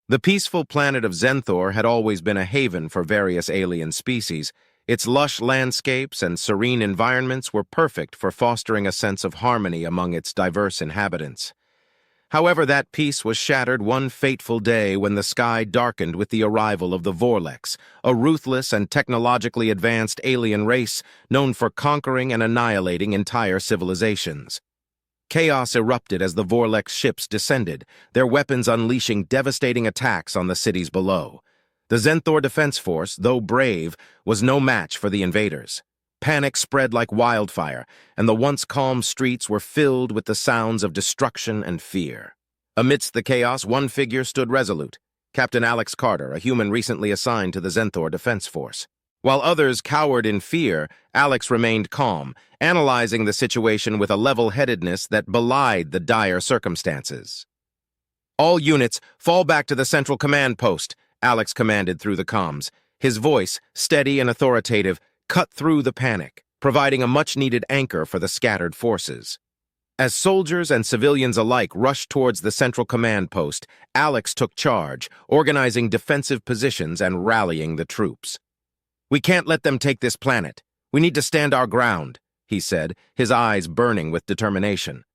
The peaceful planet of Xenthor had always been a haven for various alien species. Its lush landscapes and serene environments were perfect for fostering a sense of harmony among its diverse inhabitants. However, that peace was shattered one fateful day when the sky darkened with the arrival of the Vorlex, a ruthless and technologically advanced alien race known for conquering and annihilating entire civilizations. Chaos erupted as the Vorlex ships descended, their weapons unleashing devastating attacks on the cities below. The Xenthor defense force, though brave, was no match for the invaders. Panic spread like wildfire, and the once calm streets were filled with the sounds of destruction and fear. Amidst the chaos, one figure stood resolute: Captain Alex Carter, a human recently assigned to the Xenthor defense force. While others cowered in fear, Alex remained calm, analyzing the situation with a level-headedness that belied the dire circumstances. "All units, fall back to the central command post," Alex commanded through the comms. His voice, steady and authoritative, cut through the panic, providing a much-needed anchor for the scattered forces. As soldiers and civilians alike rushed towards the central command post, Alex took charge, organizing defensive positions and rallying the troops. "We can't let them take this planet. We need to stand our ground," he said, his eyes burning with determination.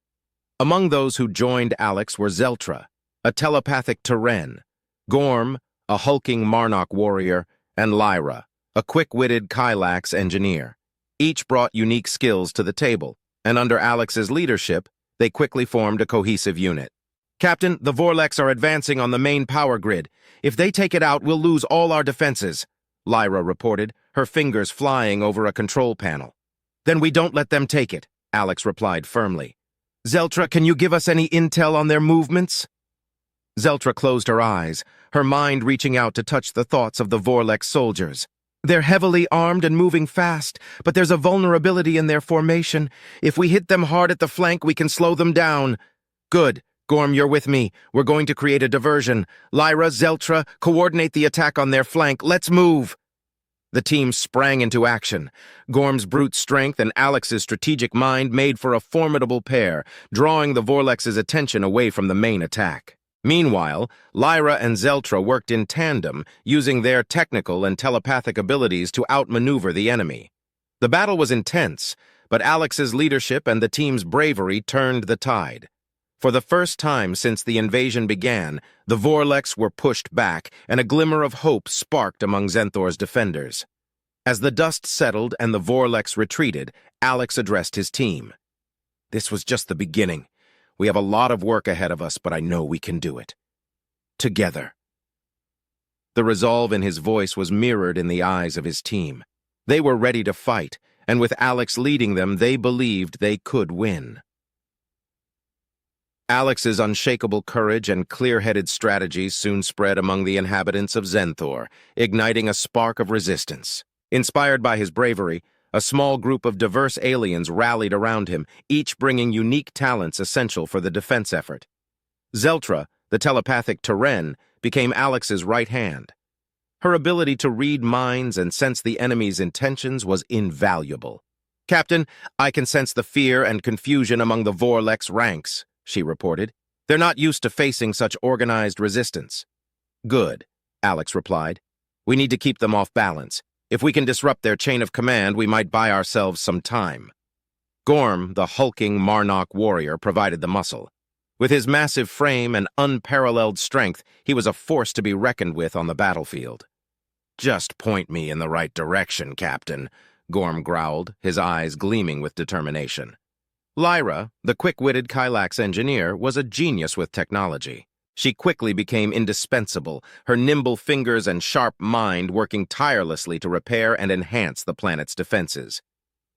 Among those who joined Alex were Xeltra, a telepathic Terran, Gorm, a hulking Marnock warrior, and Lyra, a quick-witted Kylax engineer. Each brought unique skills to the table, and under Alex's leadership, they quickly formed a cohesive unit. "Captain, the Vorlex are advancing on the main power grid. If they take it out, we'll lose all our defenses," Lyra reported, her fingers flying over a control panel. "Then we don't let them take it," Alex replied firmly. "Xeltra, can you give us any intel on their movements?" Xeltra closed her eyes, her mind reaching out to touch the thoughts of the Vorlex soldiers. "They're heavily armed and moving fast, but there's a vulnerability in their formation. If we hit them hard at the flank, we can slow them down." "Good. Gorm, you're with me. We're going to create a diversion. Lyra, Xeltra, coordinate the attack on their flank. Let's move." The team sprang into action. Gorm's brute strength and Alex's strategic mind made for a formidable pair, drawing the Vorlex's attention away from the main attack. Meanwhile, Lyra and Xeltra worked in tandem, using their technical and telepathic abilities to outmaneuver the enemy. The battle was intense, but Alex's leadership and the team's bravery turned the tide. For the first time since the invasion began, the Vorlex were pushed back, and a glimmer of hope sparked among Xenthor's defenders. As the dust settled and the Vorlex retreated, Alex addressed his team. "This was just the beginning. We have a lot of work ahead of us, but I know we can do it. Together." The resolve in his voice was mirrored in the eyes of his team. They were ready to fight, and with Alex leading them, they believed they could win. Alex's unshakable courage and clear-headed strategies soon spread among the inhabitants of Xenthor, igniting a spark of resistance. Inspired by his bravery, a small group of diverse aliens rallied around him, each bringing unique talents essential for the defense effort. Xeltra, the telepathic Terran, became Alex's right hand. Her ability to read minds and sense the enemy's intentions was invaluable. "Captain, I can sense the fear and confusion among the Vorlex ranks," she reported. "They're not used to facing such organized resistance." "Good," Alex replied. "We need to keep them off balance. If we can disrupt their chain of command, we might buy ourselves some time." Gorm, the hulking Marnock warrior, provided the muscle. With his massive frame and unparalleled strength, he was a force to be reckoned with on the battlefield. "Just point me in the right direction, Captain," Gorm growled, his eyes gleaming with determination. Lyra, the quick-witted Kylax engineer, was a genius with technology. She quickly became indispensable, her nimble fingers and sharp mind working tirelessly to repair and enhance the planet's defenses.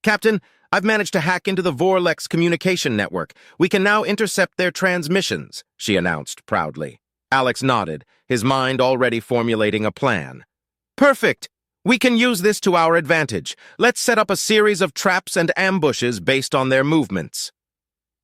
"Captain, I've managed to hack into the Vorlex communication network. We can now intercept their transmissions," she announced proudly. Alex nodded, his mind already formulating a plan. "Perfect! We can use this to our advantage. Let's set up a series of traps and ambushes based on their movements."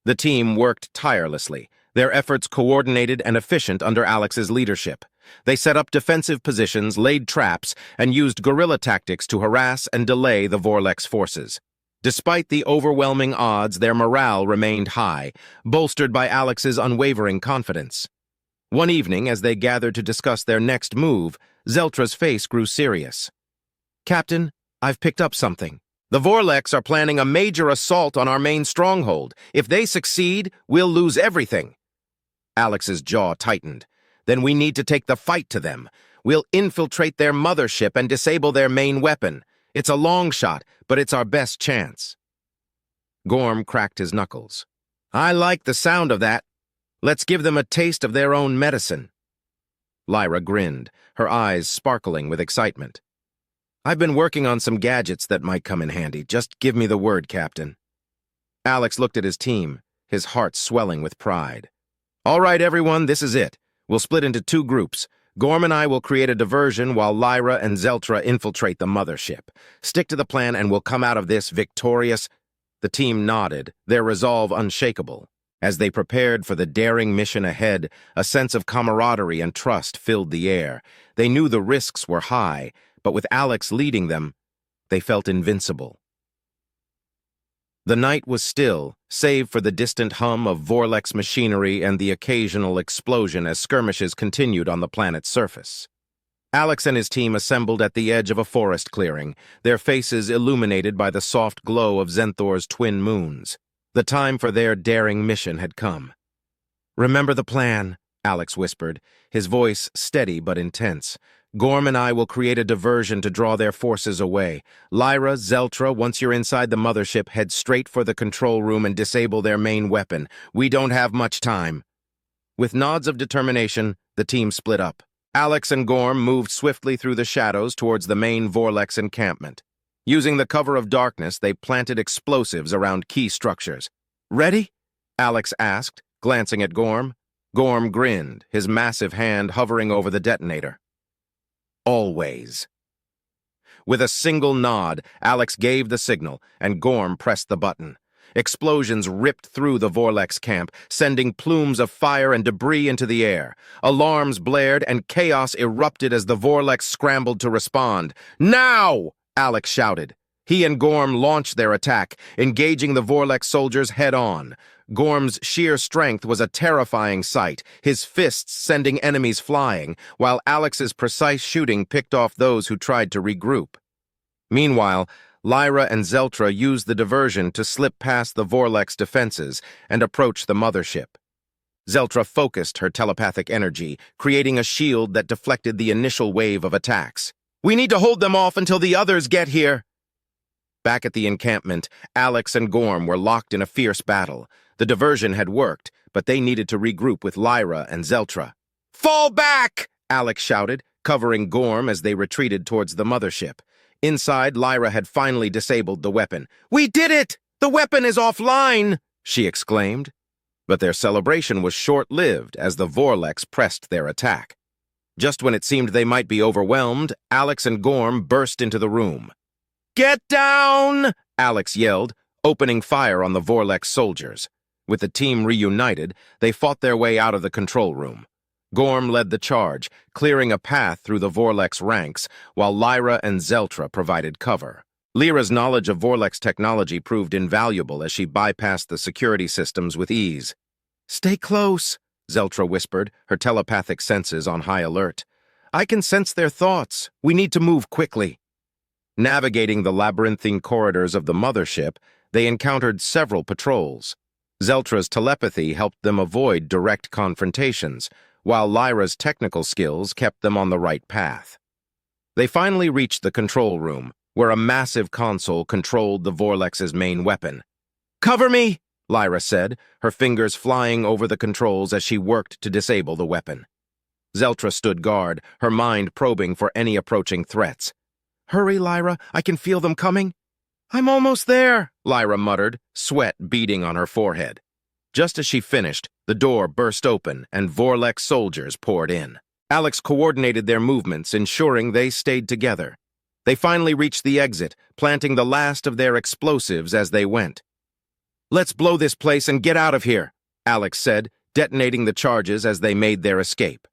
The team worked tirelessly, their efforts coordinated and efficient under Alex's leadership. They set up defensive positions, laid traps, and used guerrilla tactics to harass and delay the Vorlex forces. Despite the overwhelming odds, their morale remained high, bolstered by Alex's unwavering confidence. One evening, as they gathered to discuss their next move, Xeltra's face grew serious. "Captain, I've picked up something. The Vorlex are planning a major assault on our main stronghold. If they succeed, we'll lose everything." Alex's jaw tightened. "Then we need to take the fight to them. We'll infiltrate their mothership and disable their main weapon. It's a long shot, but it's our best chance." Gorm cracked his knuckles. "I like the sound of that. Let's give them a taste of their own medicine." Lyra grinned, her eyes sparkling with excitement. "I've been working on some gadgets that might come in handy. Just give me the word, Captain." Alex looked at his team, his heart swelling with pride. "All right, everyone, this is it. We'll split into 2 groups. Gorm and I will create a diversion while Lyra and Xeltra infiltrate the mothership. Stick to the plan and we'll come out of this victorious." The team nodded, their resolve unshakable. As they prepared for the daring mission ahead, a sense of camaraderie and trust filled the air. They knew the risks were high, but with Alex leading them, they felt invincible. The night was still, save for the distant hum of Vorlex machinery and the occasional explosion as skirmishes continued on the planet's surface. Alex and his team assembled at the edge of a forest clearing, their faces illuminated by the soft glow of Xenthor's twin moons. The time for their daring mission had come. "Remember the plan," Alex whispered, his voice steady but intense. "Gorm and I will create a diversion to draw their forces away. Lyra, Xeltra, once you're inside the mothership, head straight for the control room and disable their main weapon. We don't have much time." With nods of determination, the team split up. Alex and Gorm moved swiftly through the shadows towards the main Vorlex encampment. Using the cover of darkness, they planted explosives around key structures. "Ready?" Alex asked, glancing at Gorm. Gorm grinned, his massive hand hovering over the detonator. "Always." With a single nod, Alex gave the signal, and Gorm pressed the button. Explosions ripped through the Vorlex camp, sending plumes of fire and debris into the air. Alarms blared, and chaos erupted as the Vorlex scrambled to respond. "Now!" Alex shouted. He and Gorm launched their attack, engaging the Vorlex soldiers head-on. Gorm's sheer strength was a terrifying sight, his fists sending enemies flying, while Alex's precise shooting picked off those who tried to regroup. Meanwhile, Lyra and Xeltra used the diversion to slip past the Vorlex defenses and approach the mothership. Xeltra focused her telepathic energy, creating a shield that deflected the initial wave of attacks. "We need to hold them off until the others get here." Back at the encampment, Alex and Gorm were locked in a fierce battle. The diversion had worked, but they needed to regroup with Lyra and Xeltra. "Fall back!" Alex shouted, covering Gorm as they retreated towards the mothership. Inside, Lyra had finally disabled the weapon. "We did it! The weapon is offline!" she exclaimed. But their celebration was short-lived as the Vorlex pressed their attack. Just when it seemed they might be overwhelmed, Alex and Gorm burst into the room. "Get down!" Alex yelled, opening fire on the Vorlex soldiers. With the team reunited, they fought their way out of the control room. Gorm led the charge, clearing a path through the Vorlex ranks, while Lyra and Xeltra provided cover. Lyra's knowledge of Vorlex technology proved invaluable as she bypassed the security systems with ease. "Stay close," Xeltra whispered, her telepathic senses on high alert. "I can sense their thoughts. We need to move quickly." Navigating the labyrinthine corridors of the mothership, they encountered several patrols. Xeltra's telepathy helped them avoid direct confrontations, while Lyra's technical skills kept them on the right path. They finally reached the control room, where a massive console controlled the Vorlex's main weapon. "Cover me!" Lyra said, her fingers flying over the controls as she worked to disable the weapon. Xeltra stood guard, her mind probing for any approaching threats. "Hurry, Lyra, I can feel them coming." "I'm almost there," Lyra muttered, sweat beading on her forehead. Just as she finished, the door burst open and Vorlex soldiers poured in. Alex coordinated their movements, ensuring they stayed together. They finally reached the exit, planting the last of their explosives as they went. "Let's blow this place and get out of here," Alex said, detonating the charges as they made their escape.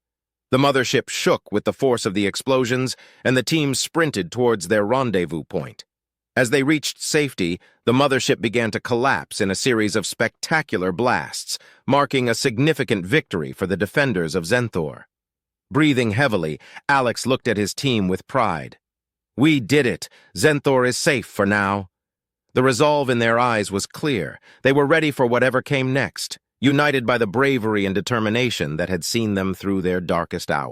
The mothership shook with the force of the explosions, and the team sprinted towards their rendezvous point. As they reached safety, the mothership began to collapse in a series of spectacular blasts, marking a significant victory for the defenders of Xenthor. Breathing heavily, Alex looked at his team with pride. "We did it! Xenthor is safe for now." The resolve in their eyes was clear. They were ready for whatever came next, united by the bravery and determination that had seen them through their darkest hour.